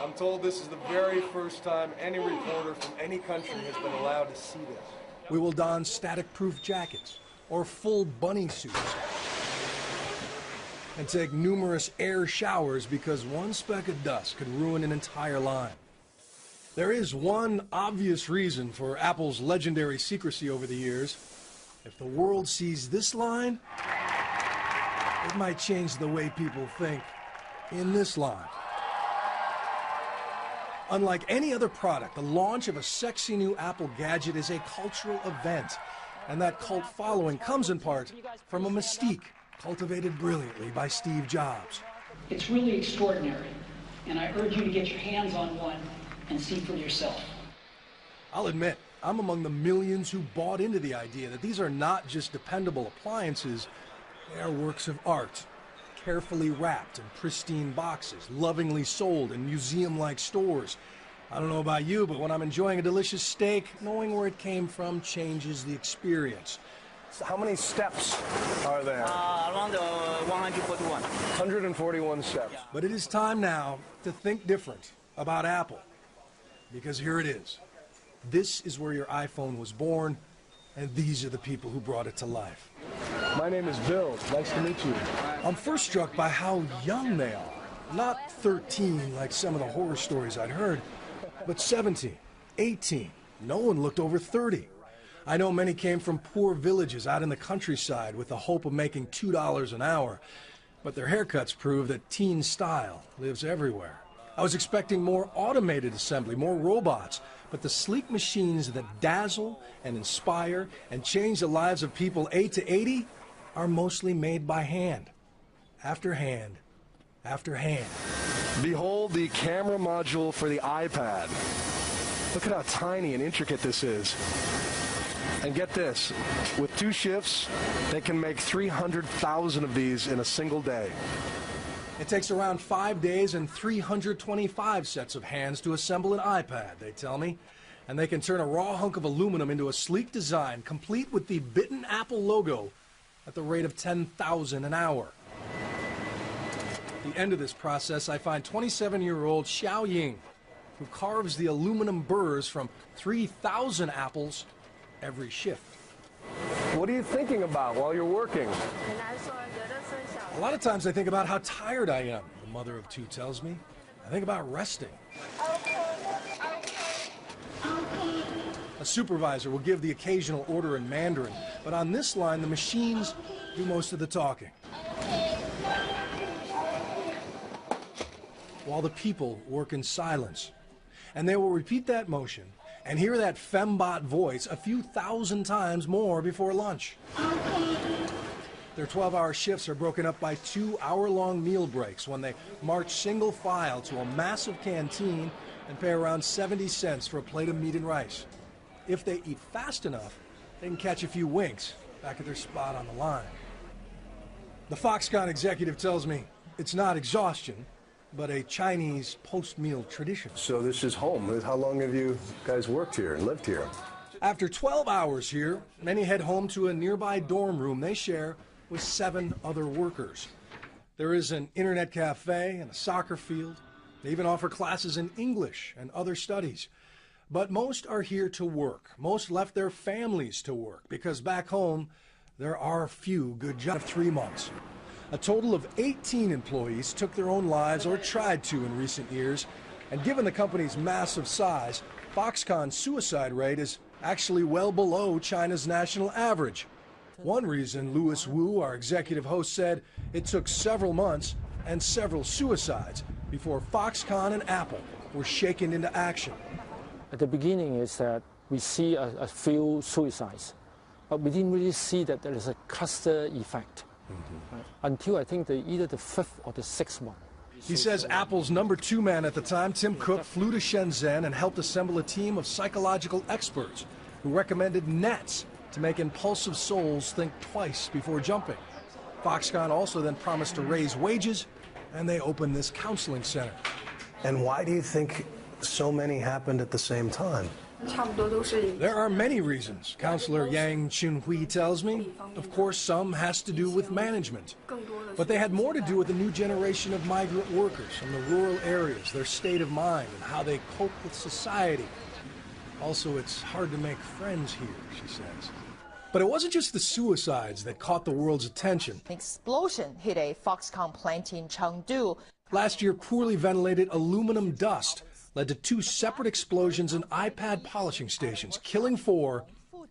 I'm told this is the very first time any reporter from any country has been allowed to see this. We will don static-proof jackets or full bunny suits and take numerous air showers because one speck of dust could ruin an entire line. There is one obvious reason for Apple's legendary secrecy over the years. If the world sees this line, it might change the way people think in this line. Unlike any other product, the launch of a sexy new Apple gadget is a cultural event, and that cult following comes in part from a mystique cultivated brilliantly by Steve Jobs. It's really extraordinary, and I urge you to get your hands on one and see for yourself. I'll admit, I'm among the millions who bought into the idea that these are not just dependable appliances, they are works of art, carefully wrapped in pristine boxes, lovingly sold in museum-like stores. I don't know about you, but when I'm enjoying a delicious steak, knowing where it came from changes the experience. So how many steps are there? Around 141. 141 steps. Yeah. But it is time now to think different about Apple, because here it is. This is where your iPhone was born, and these are the people who brought it to life. My name is Bill. Nice to meet you. I'm first struck by how young they are. Not 13 like some of the horror stories I'd heard, but 17, 18. No one looked over 30. I know many came from poor villages out in the countryside with the hope of making $2 an hour, but their haircuts prove that teen style lives everywhere. I was expecting more automated assembly, more robots, but the sleek machines that dazzle and inspire and change the lives of people 8 to 80 are mostly made by hand, after hand, after hand. Behold the camera module for the iPad. Look at how tiny and intricate this is. And get this, with 2 shifts, they can make 300,000 of these in a single day. It takes around 5 days and 325 sets of hands to assemble an iPad, they tell me. And they can turn a raw hunk of aluminum into a sleek design, complete with the bitten Apple logo, at the rate of 10,000 an hour. At the end of this process, I find 27-year-old Xiao Ying, who carves the aluminum burrs from 3,000 apples every shift. What are you thinking about while you're working? A lot of times I think about how tired I am, the mother of 2 tells me. I think about resting. A supervisor will give the occasional order in Mandarin, but on this line, the machines do most of the talking, while the people work in silence. And they will repeat that motion and hear that fembot voice a few thousand times more before lunch. Their 12-hour shifts are broken up by 2-hour-long meal breaks when they march single file to a massive canteen and pay around 70 cents for a plate of meat and rice. If they eat fast enough, they can catch a few winks back at their spot on the line. The Foxconn executive tells me it's not exhaustion, but a Chinese post-meal tradition. So this is home. How long have you guys worked here and lived here? After 12 hours here, many head home to a nearby dorm room they share with 7 other workers. There is an internet cafe and a soccer field. They even offer classes in English and other studies. But most are here to work. Most left their families to work because back home, there are few good jobs. 3 months. A total of 18 employees took their own lives or tried to in recent years. And given the company's massive size, Foxconn's suicide rate is actually well below China's national average. One reason, Louis Wu, our executive host, said it took several months and several suicides before Foxconn and Apple were shaken into action. At the beginning is that we see a few suicides, but we didn't really see that there is a cluster effect right? Until I think either the 5th or the 6th one. He says Apple's #2 man at the time, Tim Cook, flew to Shenzhen and helped assemble a team of psychological experts who recommended nets to make impulsive souls think twice before jumping. Foxconn also then promised to raise wages, and they opened this counseling center. And why do you think so many happened at the same time? There are many reasons, Counselor Yang Chunhui tells me. Of course, some has to do with management. But they had more to do with the new generation of migrant workers from the rural areas, their state of mind, and how they cope with society. Also, it's hard to make friends here, she says. But it wasn't just the suicides that caught the world's attention. An explosion hit a Foxconn plant in Chengdu. Last year, poorly ventilated aluminum dust led to 2 separate explosions in iPad polishing stations, killing 4,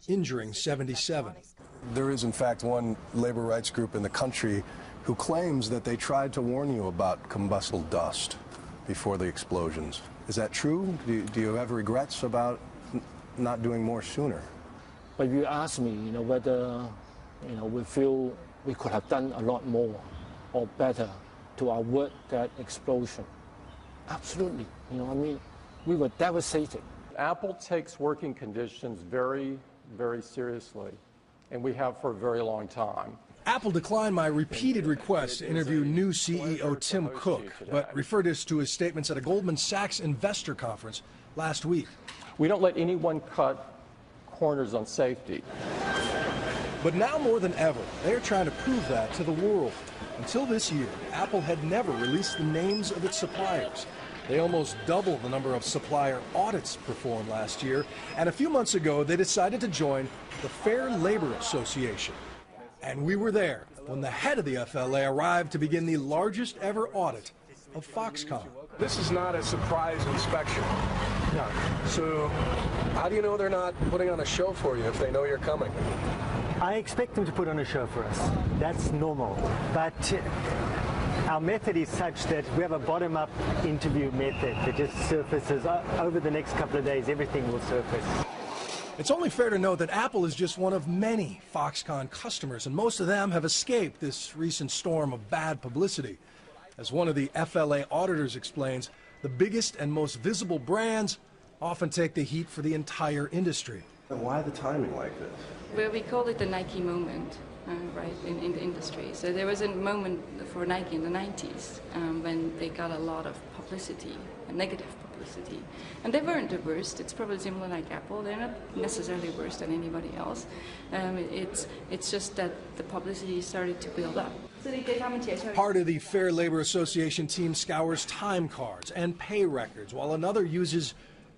injuring 77. There is, in fact, one labor rights group in the country who claims that they tried to warn you about combustible dust before the explosions. Is that true? Do you have regrets about not doing more sooner? But you ask me, whether, we feel we could have done a lot more or better to avert that explosion. Absolutely. We were devastated. Apple takes working conditions very, very seriously, and we have for a very long time. Apple declined my repeated request to interview new CEO Tim Cook, but referred us to his statements at a Goldman Sachs investor conference last week. We don't let anyone cut corners on safety. But now more than ever, they are trying to prove that to the world. Until this year, Apple had never released the names of its suppliers. They almost doubled the number of supplier audits performed last year, and a few months ago they decided to join the Fair Labor Association. And we were there when the head of the FLA arrived to begin the largest ever audit of Foxconn. This is not a surprise inspection. No. So how do you know they're not putting on a show for you if they know you're coming? I expect them to put on a show for us. That's normal. But our method is such that we have a bottom-up interview method that just surfaces. Over the next couple of days, everything will surface. It's only fair to note that Apple is just one of many Foxconn customers, and most of them have escaped this recent storm of bad publicity. As one of the FLA auditors explains, the biggest and most visible brands often take the heat for the entire industry. And why the timing like this? Well, we call it the Nike moment, right, in the industry. So there was a moment for Nike in the 90s when they got a lot of publicity, negative publicity. And they weren't the worst. It's probably similar like Apple. They're not necessarily worse than anybody else. It's just that the publicity started to build up. Part of the Fair Labor Association team scours time cards and pay records, while another uses,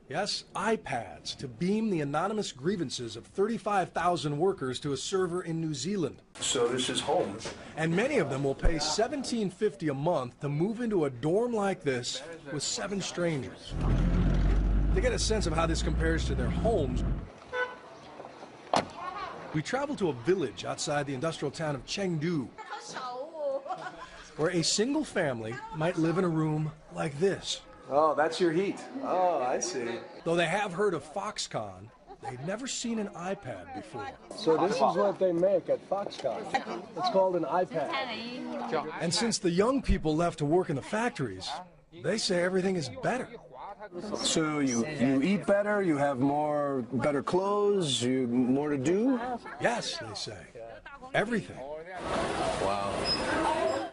yes, iPads to beam the anonymous grievances of 35,000 workers to a server in New Zealand. So this is home. And many of them will pay $17.50 a month to move into a dorm like this with 7 strangers. To get a sense of how this compares to their homes, we traveled to a village outside the industrial town of Chengdu, where a single family might live in a room like this. Oh, that's your heat. Oh, I see. Though they have heard of Foxconn, they've never seen an iPad before. So this is what they make at Foxconn. It's called an iPad. And since the young people left to work in the factories, they say everything is better. So you eat better, you have better clothes, more to do? Yes, they say. Everything. Wow.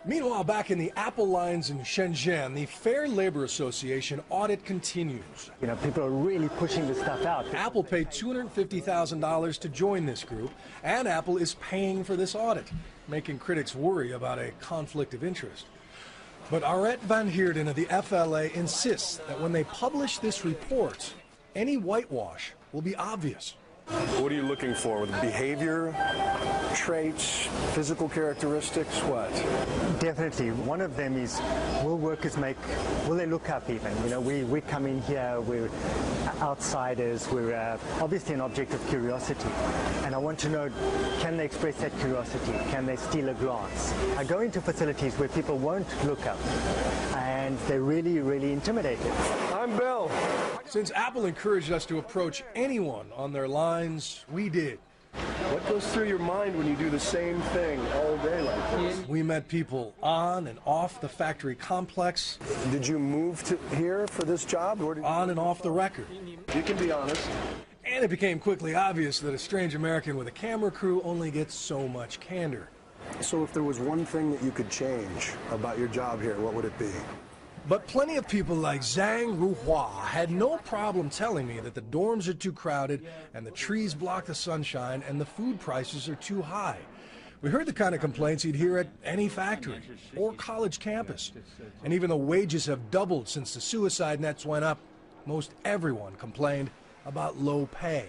Meanwhile, back in the Apple lines in Shenzhen, the Fair Labor Association audit continues. People are really pushing this stuff out. Apple paid $250,000 to join this group, and Apple is paying for this audit, making critics worry about a conflict of interest. But Arette van Heerden of the FLA insists that when they publish this report, any whitewash will be obvious. What are you looking for with behavior, traits, physical characteristics, what? Definitely. One of them is, will they look up even? We come in here, we're outsiders, we're obviously an object of curiosity. And I want to know, can they express that curiosity? Can they steal a glance? I go into facilities where people won't look up, and they're really, really intimidated. I'm Bill. Since Apple encouraged us to approach anyone on their lines, we did. What goes through your mind when you do the same thing all day like this? We met people on and off the factory complex. Did you move to here for this job? On and off the record. You can be honest. And it became quickly obvious that a strange American with a camera crew only gets so much candor. So if there was one thing that you could change about your job here, what would it be? But plenty of people like Zhang Ruhua had no problem telling me that the dorms are too crowded and the trees block the sunshine and the food prices are too high. We heard the kind of complaints you'd hear at any factory or college campus. And even though wages have doubled since the suicide nets went up, most everyone complained about low pay.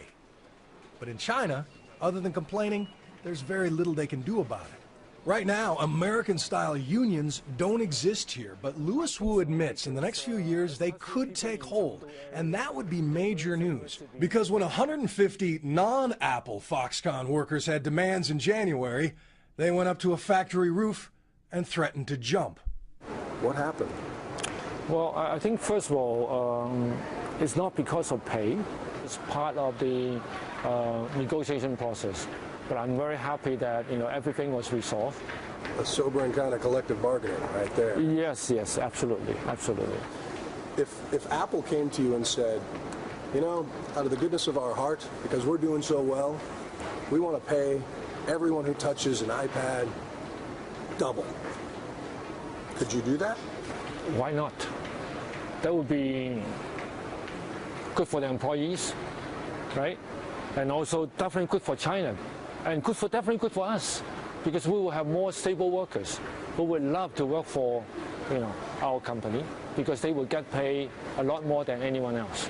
But in China, other than complaining, there's very little they can do about it. Right now, American-style unions don't exist here, but Louis Wu admits in the next few years they could take hold, and that would be major news. Because when 150 non-Apple Foxconn workers had demands in January, they went up to a factory roof and threatened to jump. What happened? Well, I think first of all, it's not because of pay. It's part of the negotiation process. But I'm very happy that everything was resolved. A sobering kind of collective bargaining right there. Yes, yes, absolutely, absolutely. If Apple came to you and said, out of the goodness of our heart, because we're doing so well, we want to pay everyone who touches an iPad double. Could you do that? Why not? That would be good for the employees, right? And also definitely good for China. And definitely good for us, because we will have more stable workers who would love to work for, our company, because they will get paid a lot more than anyone else.